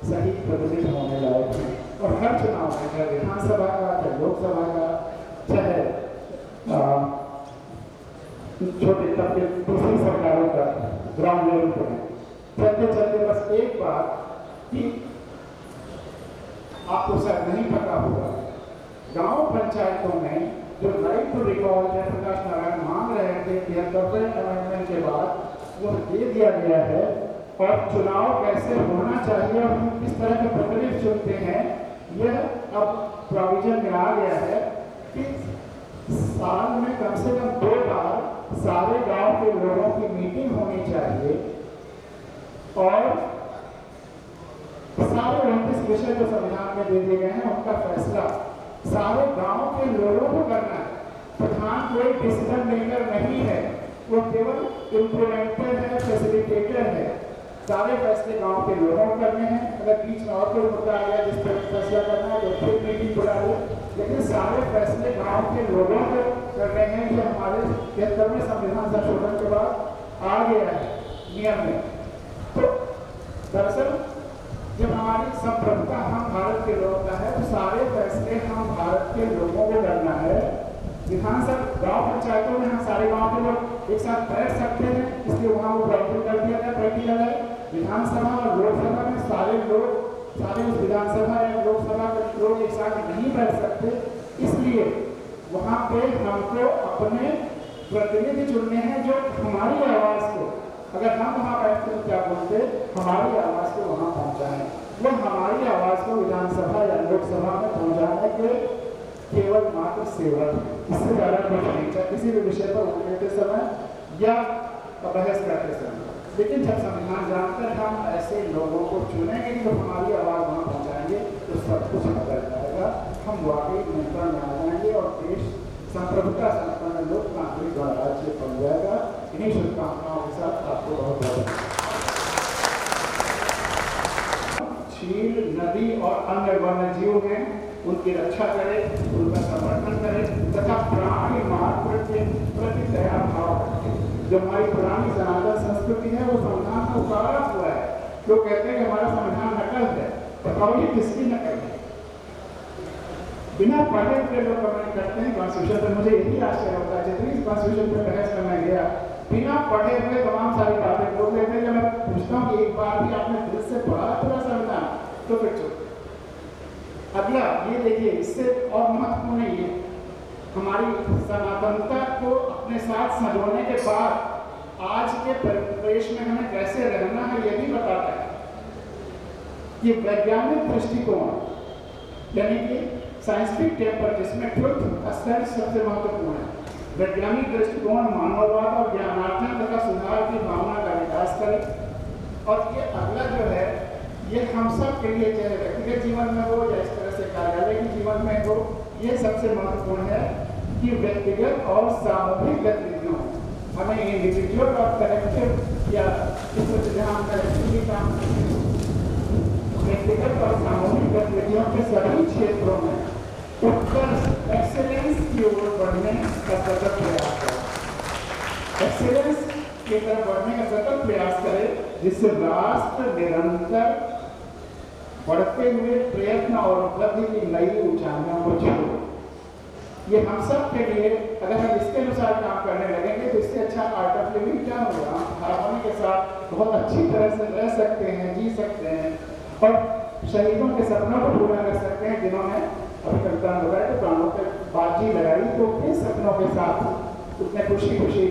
सही प्रतिनिधि होने लायक हैं। और हर चुनाव में, चाहे विधानसभा का, चाहे लोकसभा का, चाहे छोटे तबके दूसरी सरकारों का, ग्राउंड लेवल पर चलते चलते बस एक बात कि आपको शायद नहीं पता होगा, गांव पंचायतों में जो right to recall Jayaprakash Narayan मांग रहे थे 73वें अमेंडमेंट के बाद, वो दे दिया गया है। और चुनाव कैसे होना चाहिए और हम किस तरह के प्रतिनिधि चुनते हैं, यह अब प्रोविजन में आ गया है कि साल में कम से कम 2 बार सारे गांव के लोगों की मीटिंग होनी चाहिए और सारे 29 विषय जो संविधान में दे दिए गए हैं उनका फैसला सारे गांव के लोगों को करना है। प्रधान कोई डिसीजन मेकर नहीं है, वो केवल इम्प्लीमेंटर है, फैसिलिटेटर है। सारे फैसले गांव के लोगों को करने हैं। अगर बीच में और कोई मुद्दा आ गया जिस पर फैसला करना है तो फिर मीटिंग बुला लो, लेकिन सारे फैसले गांव के लोगों को कर रहे हैं। ये हमारे 73वें संविधान संशोधन के बाद आ गया है नियम में। तो दरअसल जब हमारी संप्रभुता हम भारत के लोगों का है, तो सारे फैसले हम भारत के लोगों को करना है। विधानसभा गांव पंचायतों में हम सारे गांव के लोग एक साथ बैठ सकते हैं, इसलिए वहाँ वो प्रैक्टिकल कर दिया गया, प्रैक्टिकल है। विधानसभा और लोकसभा में सारे लोग, सारे उस विधानसभा या लोकसभा के लोग एक साथ नहीं बैठ सकते, इसलिए वहाँ पे हमको अपने प्रतिनिधि चुनने हैं जो हमारी आवाज़ को, अगर हम वहाँ बैठते तो क्या बोलते, हमारी आवाज़ को वहाँ पहुँचाएं। वो हमारी आवाज़ को विधानसभा या लोकसभा में पहुँचाने के केवल मात्र सेवक है, इससे ज़्यादा कुछ नहीं। चाहे किसी भी विषय पर उठते समय या बहस करते समय, लेकिन जब संविधान जानकर हम ऐसे लोगों को चुनेंगे जो हमारी आवाज़ वहाँ पहुँचाएंगे तो सब कुछ बदल जाएगा। हम वाकई नियंत्रण में आ जाएंगे और देश संप्रभुता संपन्न लोकतांत्रिक गणराज्य बन जाएगा। इन्हीं शुभकामनाओं के साथ आपको बहुत बहुत झील, नदी और अन्य वन्य जीव हैं, उनकी रक्षा करें, उनका समर्थन करें तथा प्राणी मार्ग प्रति दया भाव रखें। जो हमारी पुरानी सनातन संस्कृति है वो संविधान को उतारा हुआ है। लोग कहते हैं कि हमारा संविधान नकल है, बताओ ये किसकी नकल है? बिना पढ़े हुए लोग कमेंट करते हैं कॉन्स्टिट्यूशन पर। मुझे यही आश्चर्य होता है, जितनी कॉन्स्टिट्यूशन पर बहस करने गया बिना पढ़े हुए तमाम सारी बातें बोल देते हैं। जब मैं पूछता हूँ कि एक बार भी आपने दिल से पढ़ा पूरा संविधान, तो फिर चुप। अगला ये देखिए, इससे और महत्वपूर्ण ये हमारी सनातनता को अपने साथ संजोने के बाद आज के परिवेश में हमें कैसे रहना है ये भी बताता है। ये वैज्ञानिक दृष्टिकोण यानी कि साइंटिफिक टेम्पर, जिसमें ट्रुथ असर्ट सबसे महत्वपूर्ण है। वैज्ञानिक दृष्टिकोण मानववाद और ज्ञानार्जन तथा सुधार की भावना का विकास करे। और ये अगला जो है ये हम सब के लिए, चाहे व्यक्तिगत जीवन में हो या इस तरह से कार्यालय के जीवन में हो, ये सबसे महत्वपूर्ण है कि व्यक्तिगत और सामूहिक गतिविधियों हमें इंडिविजुअल और कलेक्टिव या इस जहाँ कलेक्टिवली काम व्यक्तिगत और सामूहिक गतिविधियों के सभी क्षेत्रों में उत्कृष्ट एक्सेलेंस की ओर बढ़ने का सतत प्रयास करें। एक्सेलेंस की तरफ बढ़ने का सतत प्रयास करें, जिससे राष्ट्र निरंतर बढ़ते हुए प्रयत्न और उपलब्धि की नई ऊंचाइयों को छूए। ये हम सब के लिए, अगर हम इसके अनुसार काम करने लगेंगे तो इससे अच्छा आर्ट ऑफ लिविंग क्या होगा। हार्मोनी के साथ बहुत अच्छी तरह से रह सकते हैं, जी सकते हैं और शहीदों के सपनों को पूरा कर सकते हैं, जिन्होंने अभी कविता में बताया तो प्राणों पे बाजी लगाई, तो किस सपनों के साथ उतने खुशी खुशी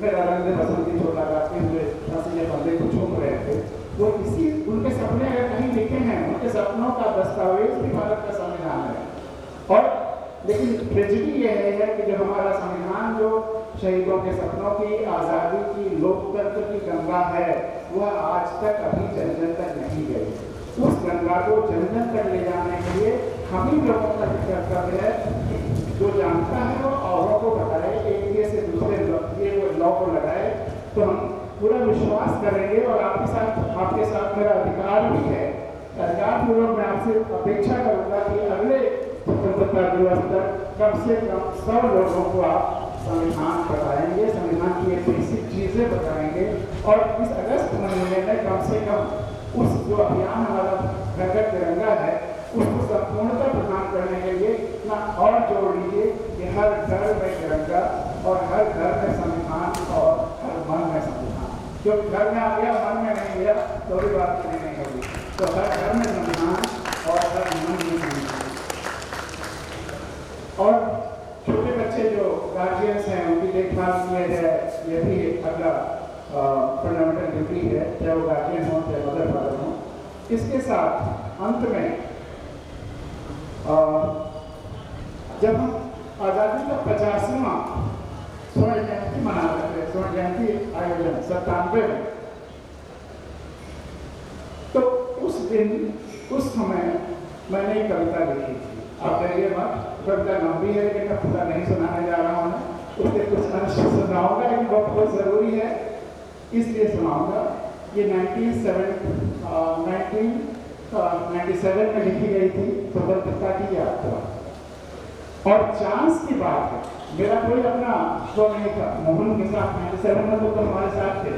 मेरा रंग बसंती छोड़ लगाते हुए हंसी बंदे को झूम रहे थे। वो इसी उनके सपने अगर कहीं लिखे हैं, उनके सपनों का दस्तावेज भी भारत का संविधान है। और लेकिन ट्रेजेडी ये है कि जो हमारा संविधान जो शहीदों के सपनों की, आज़ादी की, लोकतंत्र की गंगा है, वह आज तक अभी जन जन तक नहीं गई। उस गंगा को जन जन तक ले जाने के लिए हम ही लोगों का कर्तव्य है कि जो जानता है वो औरों को बताए, एक दिए से दूसरे लॉ को लगाए, तो हम पूरा विश्वास करेंगे। और आपके साथ मेरा अधिकार भी है, अधिकार पूर्वक मैं आपसे अपेक्षा करूंगा कि अगले स्वतंत्रता दिवस तक कम से कम 100 लोगों को आप संविधान बताएंगे, संविधान की एक बेसिक चीजें बताएंगे। और इस अगस्त महीने में कम से कम उस जो अभियान हमारा घर घर तिरंगा है उसको संपूर्णता प्रदान करने के लिए इतना और जोड़ लीजिए कि हर घर में तिरंगा और हर घर में संविधान और हर मन में संविधान। जो घर में आ गया मन में नहीं गया तो भी बात नहीं होगी। तो हर घर में संविधान और हर मन में संविधान। और छोटे बच्चे जो गार्जियंस हैं उनकी देखभाल किया जाए, ये भी अगला फंडामेंटल ड्यूटी है, चाहे वो गार्जियन हो चाहे मदर फादर हो। इसके साथ अंत में जब हम आज़ादी का 50वां स्वर्ण जयंती मना रहे थे, स्वर्ण जयंती आयोजन 97 में, तो उस दिन उस समय मैंने एक कविता लिखी थी। आप कहिए मत, कविता लंबी है लेकिन मैं पूरा नहीं सुनाने जा रहा हूँ, उसके कुछ अंश सुनाऊंगा, लेकिन बहुत जरूरी है इसलिए सुनाऊंगा। ये 1997 में लिखी गई थी, स्वतंत्रता की यात्रा। और चांस की बात है, मेरा कोई अपना शो नहीं था, मोहन के साथ 97 में तो हमारे साथ थे।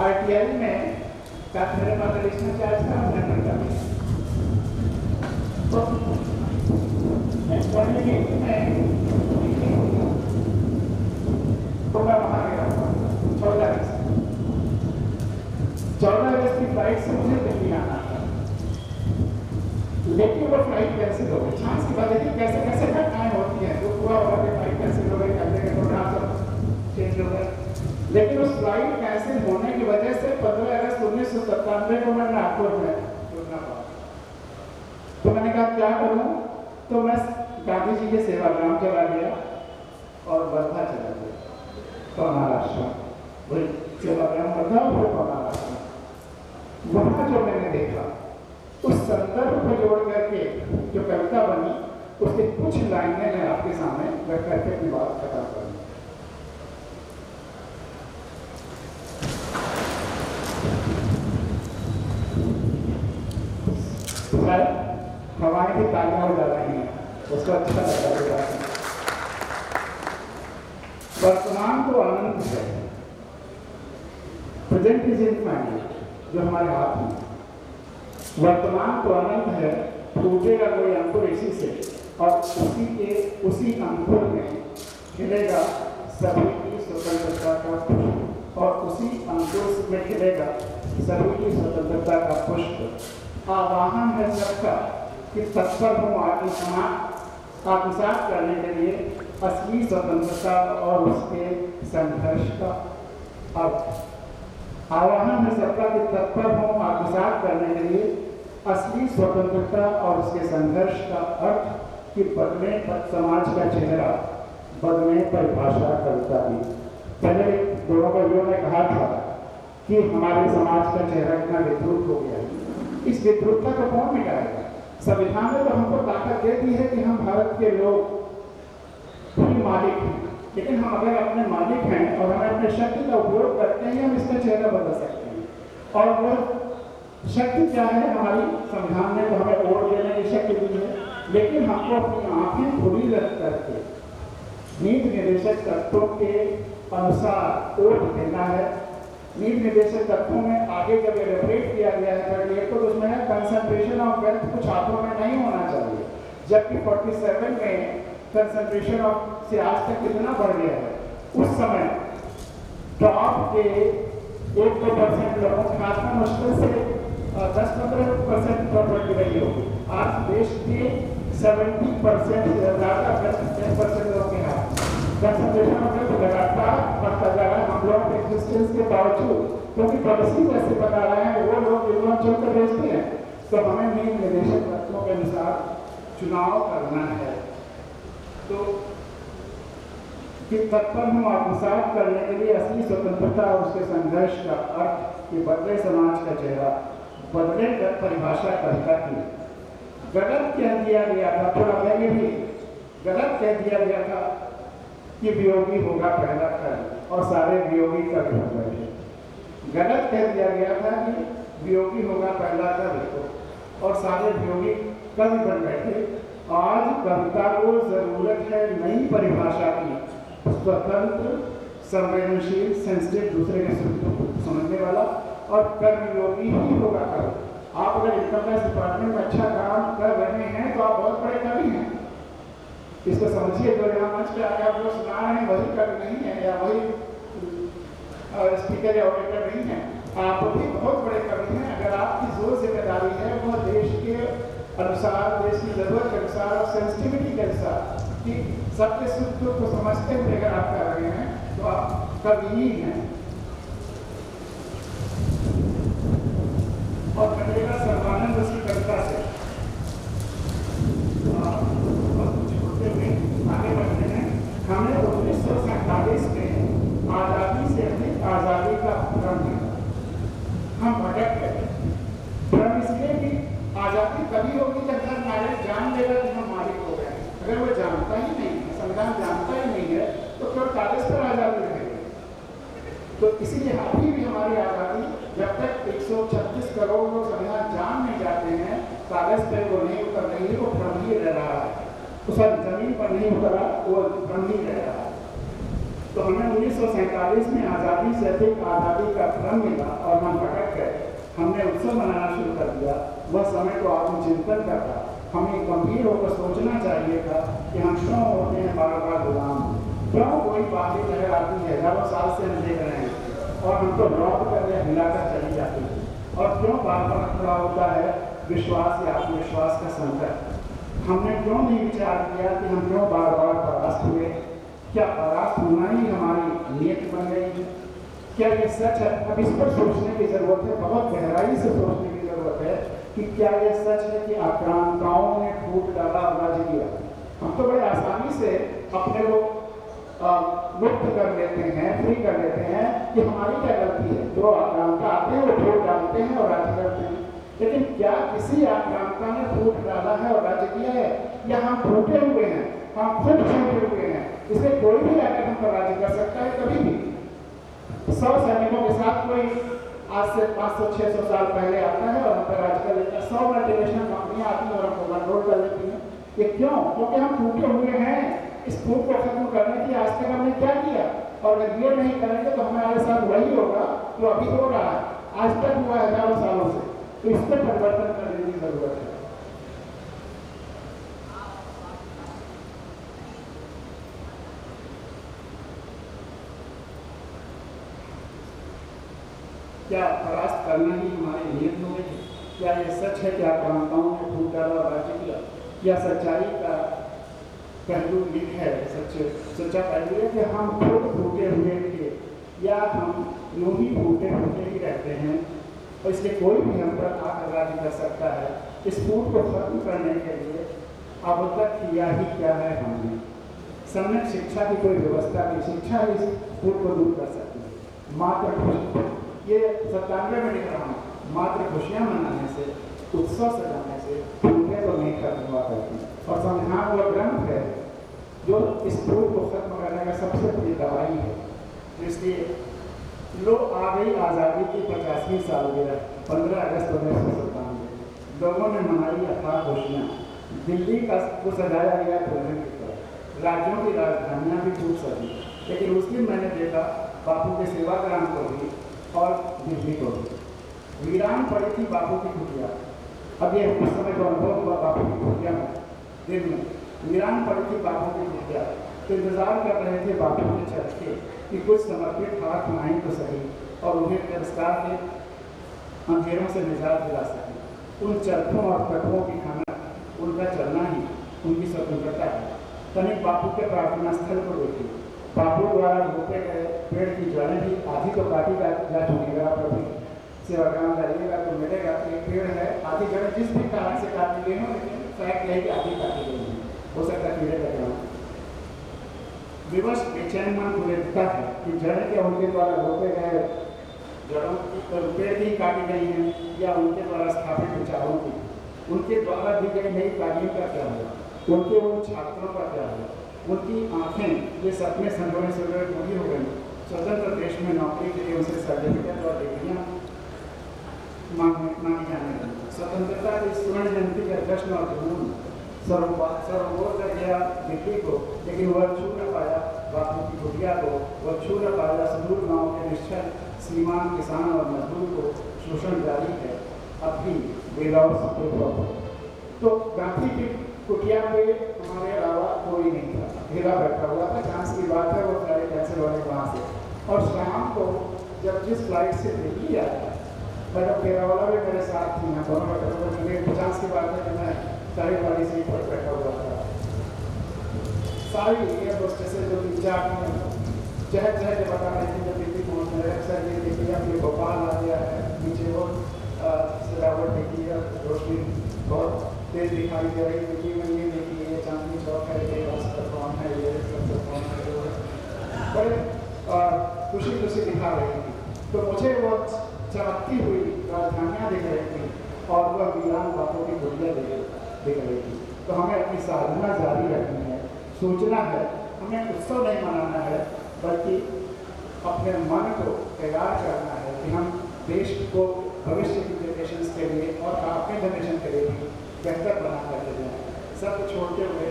RTI में मेरे पास एडिशनल चार्ज था, तो मैं वहां गया था 14 अगस्त की फ्लाइट से मुझे दिल्ली आना था, लेकिन वो फ्लाइट कैंसिल हो गई। चांस की बात है कि कैसे कैसे घटनाएं होती हैं, जो पूरा होगा कि फ्लाइट कैंसिल हो गई, करने के प्रोग्राम सब चेंज हो गए। लेकिन उस फ्लाइट कैंसिल होने की वजह से 15 अगस्त 1997 को मैं नागपुर में जुड़ना पड़ा। तो मैंने कहा क्या करूं, तो मैं गांधी जी के सेवाग्राम चला गया और वर्धा चला गया, तो महाराष्ट्र वही सेवाग्राम वर्धा और महाराष्ट्र। वहां जो मैंने देखा उस संदर्भ को जोड़ करके जो कविता बनी, उसके कुछ लाइनें मैं आपके सामने रख करके अपनी बात खत्म करूंगा। हवाएं की तालियां हो जा रही हैं, उसको अच्छा लगा। वर्तमान तो अनंत है, प्रेजेंट इज इनफाइनाइट, जो हमारे हाथ में। वर्तमान तो अनंत है, फूटेगा कोई अंकुर इसी से, और उसी अंकुर में खिलेगा सभी की स्वतंत्रता का पुष्प, और उसी अंकुर में खिलेगा सभी की स्वतंत्रता का पुष्प। आह्वान है सबका कि तत्पर हूँ आत्मसात करने के लिए असली स्वतंत्रता और उसके संघर्ष का अर्थ। आह्वान है सबका कि तत्पर हूँ आत्मसात करने के लिए असली स्वतंत्रता और उसके संघर्ष का अर्थ, कि बदले समाज का चेहरा, बदले परिभाषा कविता भी। पहले दोनों कवियों ने कहा था कि हमारे समाज का चेहरा इतना विद्रुत हो गया है, इस विद्रुतता को कौन मिटाएगा? संविधान ने तो हमको ताकत दे दी है कि हम भारत के लोग ही मालिक हैं, लेकिन हम अगर अपने मालिक हैं और हमें अपने शक्ति का उपयोग करते हैं, हम इसका चेहरा बदल सकते हैं। और वो शक्ति क्या है? हमारी संविधान ने तो हमें वोट देने की शक्ति दी है, लेकिन हमको अपनी आंखें खुली रख करके नीति निर्देशक तत्वों के अनुसार वोट देना है। नीति निर्देशक तत्वों में आगे जब एलोबरेट किया गया है तो उसमें है कंसंट्रेशन ऑफ वेल्थ कुछ हाथों में नहीं होना चाहिए, जबकि 47 में कंसंट्रेशन ऑफ से आज तक कितना बढ़ गया है। उस समय टॉप के 1-2% लोगों के हाथ में मुश्किल से 10-15% प्रॉपर्टी रही होगी। आज देश के 70% से ज़्यादा 10% लोगों के हाथ कंसंट्रेशन ऑफ वेल्थ लगातार बढ़ता जा रहा है हम लोगों के एग्जिस्टेंस के बावजूद, क्योंकि पॉलिसी ऐसे बता रहे हैं वो लोग जो चलकर भेजते हैं। तो हमें नीति निर्देशक तत्वों के अनुसार चुनाव करना है। तो कि तत्पर हूँ आत्मसात करने के लिए असली स्वतंत्रता और उसके संघर्ष का अर्थ, कि बदले समाज का चेहरा, बदले परिभाषा कविता की। गलत कह दिया गया था, थोड़ा पहले भी गलत कह दिया गया था कि वियोगी होगा पहला कल और सारे वियोगी कवि हो गए। गलत कह दिया गया था कि वियोगी होगा पहला कवि और सारे वियोगी कवि बन बैठे। आज कविता को जरूरत है नई परिभाषा की, स्वतंत्र, संवेदनशील, सेंसिटिव, दूसरे के सुख को समझने वाला, और कर्मयोगी ही होगा कवि। आप अगर इनकम टैक्स डिपार्टमेंट में अच्छा काम कर रहे हैं तो आप बहुत बड़े कवि हैं। इसको समझिए, जो यहाँ मंच पे आके आप लोग सुना रहे हैं वही कवि नहीं है, या वही स्पीकर या ऑडिटर नहीं है, आप भी बहुत बड़े कवि हैं। अगर आपकी जो जिम्मेदारी है वो देश के अनुसार, देश की जरूरत के अनुसार और सेंसिटिविटी के अनुसार, कि सबके सुख दुख को समझते हुए अगर आप कर रहे हैं तो आप कवि ही हैं। और बनेगा सर्वानंद उसकी कविता से आगे बढ़ते हैं। हमने 1947 में आज़ादी से अधिक आज़ादी का भ्रम किया, हम भटक गए। भ्रम इसलिए कि आज़ादी तभी होगी जब हर नागरिक जान लेगा कि हम मालिक हो गए। अगर वो जानता ही नहीं है, संविधान जानता ही नहीं है, तो केवल कागज पर आज़ादी रहेगी। तो इसीलिए अभी भी हमारी आज़ादी, जब तक 136 करोड़ लोग संविधान जान नहीं जाते हैं, कागज पर वो नहीं उतर रही है, वो भ्रम ही रह रहा है। तो सर जमीन पर नहीं उतरा, वो भ्रम ही रह रहा है। तो हमें 1947 में आज़ादी से अधिक आज़ादी का भ्रम मिला और हम भटक गए। हमने उत्सव मनाना शुरू कर दिया। वह समय तो आत्मचिंतन का था। हमें गंभीर होकर सोचना चाहिए था कि हम क्यों होते हैं बार बार गुलाम, क्यों कोई बातें नजर आती है, हजारों साल से हम देख रहे हैं और हम तो ड्रॉप करके हिलाकर चली जाती है, और क्यों बार बार खड़ा होता है विश्वास या आत्मविश्वास का संकट। हमने क्यों नहीं विचार किया कि हम क्यों बार बार परास्त हुए? क्या परास्त होना ही हमारी नीयत बन गई है? क्या ये सच है? अब इस पर सोचने की जरूरत है, बहुत गहराई से सोचने की जरूरत है कि क्या ये सच है कि आक्रांताओं ने फूट डाला और राज किया? हम तो बड़े आसानी से अपने को मुक्त कर लेते हैं, फ्री कर लेते हैं कि हमारी क्या गलती है। जो आक्रांता आते हैं वो फूट डालते हैं और राज करते हैं, लेकिन क्या किसी आक्रांता ने फूट डाला है और राज्य किया है? या हम फूटे हुए हैं, हम खुद फूटे हुए हैं, इसलिए कोई भी आकर हम पर राज्य कर सकता है कभी भी। 100 सैनिकों के साथ कोई आज से 500-600 साल पहले आता है और हम पर राज्य कर लेता है। 100 मल्टीनेशनल कंपनियां आती हैं और हमको कंट्रोल कर लेती हैं। ये क्यों? क्योंकि हम फूटे हुए हैं। इस फूट को खत्म करने की आज तक हमने क्या किया? और अगर ये नहीं करेंगे तो हमारे साथ वही होगा जो अभी हो रहा है, आज तक हुआ है हजारों सालों से। तो इस पर परिवर्तन करने की जरूरत है। क्या परास्त करना ही हमारी नीयत हो गई? क्या ये सच है कि आक्रांताओं ने फूट डाला और राज्य किया? या सच्चाई का पहलू ये है, सच्चा पहलू है कि हम खुद फूटे हुए थे, या हम यूं ही फूटे फूटे ही रहते हैं और इसलिए कोई भी हम पर आकर राज्य कर सकता है? इस फूट को खत्म करने के लिए अब तक किया ही क्या है हमने? सम्यक शिक्षा की कोई व्यवस्था की शिक्षा इस फूट को दूर कर सकती है। मात्र खुशी, ये 97 में लिख रहा हूँ, मात्र खुशियाँ मनाने से, उत्सव सजाने से फूटे तो नहीं खत्म हुआ करती। और संविधान वह ग्रंथ है जो इस फूट को खत्म करने का सबसे बड़ी दवाई है। इसलिए लो आ गई आज़ादी की 50वीं सालगिरह, 15 अगस्त 1997। लोगों ने मनाई अथाह खुशियाँ, दिल्ली का को सजाया गया दुल्हन की तरह, राज्यों की राजधानियाँ भी खूब सजी। लेकिन उस दिन मैंने देखा बापू के सेवाग्राम को भी और दिल्ली को भी वीरान पड़ी थी बापू की कुटिया। अब ये उस समय जो अनुभव हुआ बापू की कुटिया में, दिन में वीरान पड़ी थी बापू की कुटिया, तो इंतजार कर रहे थे बापू के चरखे कि कुछ समर्पित हाथ आएँ तो सही और उन्हें तिरस्कार के अंधेरों से निजात दिला सके। उन चरखों और कटुओं की खाना, उनका चलना ही उनकी स्वतंत्रता है। तनिक बापू के प्रार्थना स्थल को देखिए, बापू द्वारा रोपे गए पेड़ की जड़ें भी आधी तो काटी जा चुकी है। कभी सेवाग्राम जाइएगा तो मिलेगा एक पेड़ है, आधी जड़ें जिस भी कारण से काटी गई हो, लेकिन फैक्ट है कि आधी काटी गई है, हो सकता है कीड़े लगे हों। विवश बेचैन मन उलेटता है कि जड़ें क्या उनके द्वारा रोपे गए जड़ों की पेड़ की काटी गई हैं, या उनके द्वारा स्थापित विचारों की, उनके द्वारा दी गई नई तालीम का क्या हुआ, उनके उन छात्रों का क्या हुआ, उनकी आंखें ये सपने संजोए संजोए पूरी हो गई। स्वतंत्र देश में नौकरी के लिए उनसे सर्टिफिकेट और डिग्रियाँ मांगी जाने लगी। स्वतंत्रता की स्वर्ण जयंती का जश्न और जुनून सरोवर कर गया दिल्ली को, लेकिन वह छू न पाया बापू की कुटिया को, वह छू न पाया सुदूर गाँव के निश्चल श्रीमान किसान और मजदूर को। शोषण जारी है अब भी बेलौर सफेद हो। तो गांधी की कुटिया पे हमारे अलावा कोई नहीं था, घेरा बैठा हुआ था। चांस की बात है वो सारे कैंसिल होने वहाँ से। और शाम को जब जिस फ्लाइट से दिल्ली आया, मतलब केरावाला भी मेरे साथ थी, मैं दोनों बैठे, चांस की बात है कि मैं सारी वाली सीट पर बैठा हुआ था। सारी एयर होस्टेसें जो 3-4 चहल चहल के बता रही थी जब दिल्ली पहुँचने लगे, सर ये देखिए अब ये भोपाल आ गया है, नीचे वो सजावट देखिए, रोशनी बहुत तेज दिखाई दे रही, दिल्ली में ये देखिए ये चांदनी चौक है, ये रास्ता कौन है, ये कौन है, बड़े खुशी खुशी दिखा रही थी। तो मुझे वो चमकती हुई राजधानियाँ दिख रही थी और वह वीरान बातों की दुनिया दिख रही थी। तो हमें अपनी साधना जारी रखनी है, सोचना है, हमें उत्सव नहीं मनाना है, बल्कि अपने मन को तैयार करना है कि हम देश को भविष्य की जनरेशन के लिए और अपने जनरेशन के लिए भी बेहतर बना करके जाए। सब छोड़ते हुए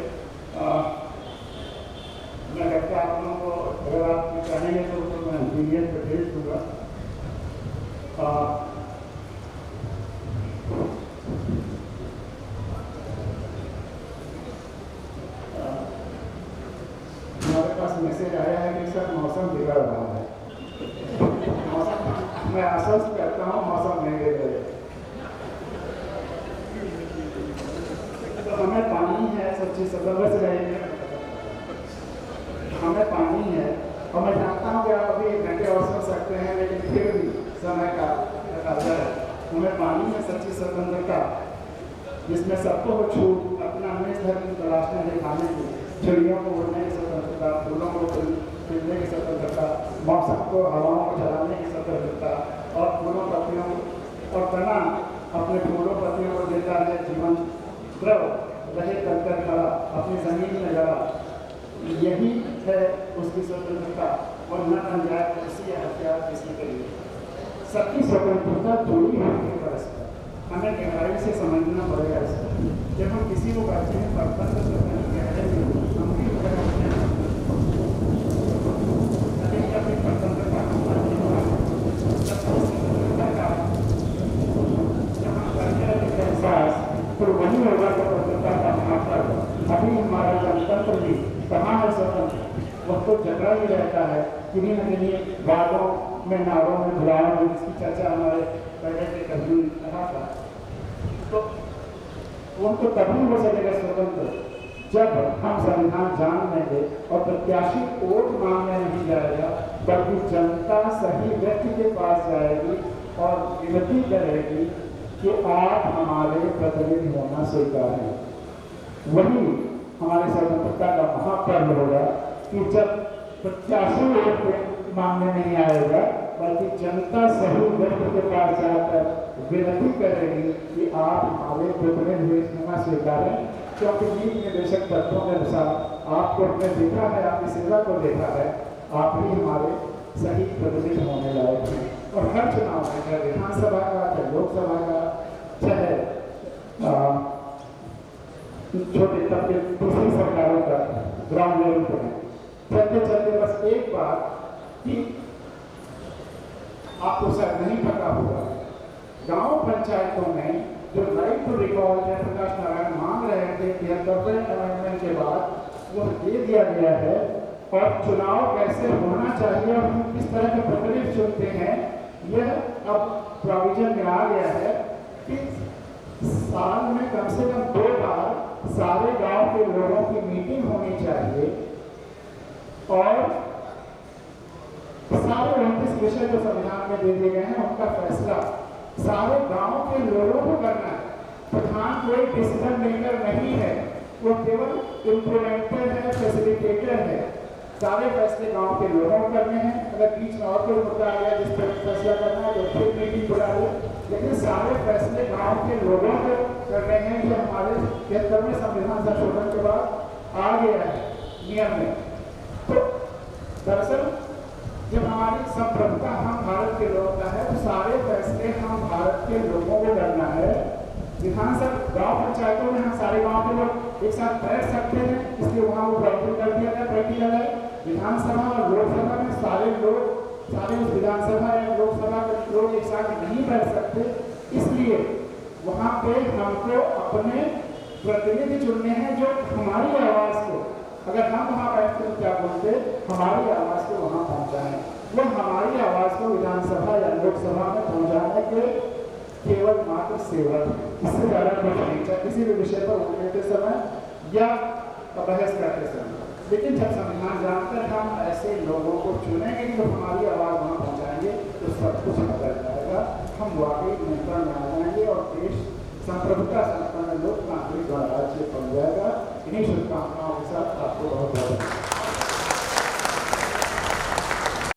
मैं कहता आप लोगों को, अगर आप चाहेंगे तो मैं इंजीनियर पर भेज दूँगा। हमारे पास मैसेज आया है कि सर मौसम बिगड़ रहा है। मौसम मैं आश्वस्त करता हूँ मौसम नहीं बिगड़े। तो हमें पानी है, सच्ची सदर से रहेंगे, हमें पानी है और मैं जानता हूँ कि आप अभी 1 घंटे और सो सकते हैं, लेकिन फिर भी समय का तकाजा है। हमें पानी में सच्ची स्वतंत्रता, जिसमें सबको हो छूट अपना अपने धर्म तलाशने दिखाने की, चिड़ियों को उड़ने की स्वतंत्रता, फूलों को खिलने की स्वतंत्रता, मौसम को हवाओं को चलाने की स्वतंत्रता, और फूलों पत्तियों और तना अपने फूलों पत्तियों को देता है जीवन, द्रव रहे तंत्र खड़ा अपनी जमीन में जड़ा, यही है उसकी स्वतंत्रता। और न बन जाए किसी हथियार किसी के लिए। सबकी स्वतंत्रता जुड़ी हुई है परस्पर, हमें गहराई से समझना पड़ेगा इसको। जब हम किसी को कहते हैं परतंत्र तो नहीं कह रहे हैं, हम भी अपनी स्वतंत्रता जहाँ करने लगे एहसास तो वही होगा स्वतंत्रता का महापर्व। अभी हमारा जनतंत्र भी कहाँ है स्वतंत्र, वह तो झगड़ा ही रहता है, किन्हीं न किन्हीं वादों में, नारों में, बुलाओं में, जिसकी चर्चा हमारे पहले से कभी कहा था। तो उनको तभी हो सकेगा स्वतंत्र जब हम संविधान जान लेंगे और प्रत्याशी वोट मांगने नहीं जाएगा, बल्कि जनता सही व्यक्ति के पास जाएगी और विनती करेगी कि आप हमारे प्रतिनिधि होना स्वीकार है। वही हमारे स्वतंत्रता का महापर्व होगा कि जब प्रत्याशी वोट मांगने नहीं आएगा, बल्कि जनता सही व्यक्ति के पास जाकर विनती करेगी कि आप हमारे प्रतिनिधि होना स्वीकार है। क्योंकि नीति निर्देशक तत्वों के अनुसार आपको हमने देखा है, आपकी सेवा को देखा है, आप ही हमारे सही प्रतिनिधि होने लायक हैं। और हर चुनाव में, चाहे विधानसभा का, चाहे लोकसभा का, चाहे छोटे तबके दूसरी सरकारों का, ग्राउंड लेवल पर चलते चलते बस एक बात कि आपको शायद नहीं पता होगा, गांव पंचायतों में जो right to recall Prakash Narayan मांग रहे थे 73वें अमेंडमेंट के बाद, वो दे दिया गया है। और चुनाव कैसे होना चाहिए और हम किस तरह के प्रतिनिधि चुनते हैं, यह अब प्रोविजन में आ गया है कि साल में कम से कम 2 बार सारे गांव के लोगों की मीटिंग होनी चाहिए और सारे 29 विषय जो संविधान में दे दिए गए हैं उनका फैसला सारे गांव के लोगों को करना है। प्रधान कोई डिसीजन मेकर नहीं है, वो केवल इम्प्लीमेंटर है, फैसिलिटेटर है। सारे फैसले गांव के लोगों को करने हैं। अगर बीच में और कोई मुद्दा आ गया जिस पर फैसला करना है तो फिर मीटिंग बुला लो, लेकिन सारे फैसले गांव के लोगों को करने हैं। ये हमारे 73वें संविधान संशोधन के बाद आ गया है नियम में। तो दरअसल जब हमारी संप्रभुता हम भारत के लोगों का है, तो सारे फैसले हम भारत के लोगों को करना है। विधानसभा गांव पंचायतों में हम सारे गांव के लोग एक साथ बैठ सकते हैं, इसलिए वहाँ वो प्रावधान कर दिया गया, प्रक्रिया है। विधानसभा और लोकसभा में सारे लोग, सारे उस विधानसभा या लोकसभा के लोग एक साथ नहीं बैठ सकते, इसलिए वहाँ पे हमको अपने प्रतिनिधि चुनने हैं जो हमारी आवाज़ को, अगर हम वहाँ बैठते तो क्या बोलते, हमारी आवाज़ को वहाँ पहुँचाएं। वो हमारी आवाज़ को विधानसभा या लोकसभा में पहुँचाने के केवल मात्र सेवक है, इससे ज़्यादा कुछ नहीं। चाहे किसी भी विषय पर उठने समय या बहस करते समय, लेकिन जब संविधान जानकर हम ऐसे लोगों को चुनेंगे जो हमारी आवाज़ वहाँ पहुँचाएंगे तो सब कुछ बदल जाएगा। हम वाकई नियंत्रण में आ जाएंगे और देश संप्रभुता संपन्न लोकतांत्रिक गणराज्य बन जाएगा। इन्हीं शुभकामनाओं के साथ आपको बहुत बहुत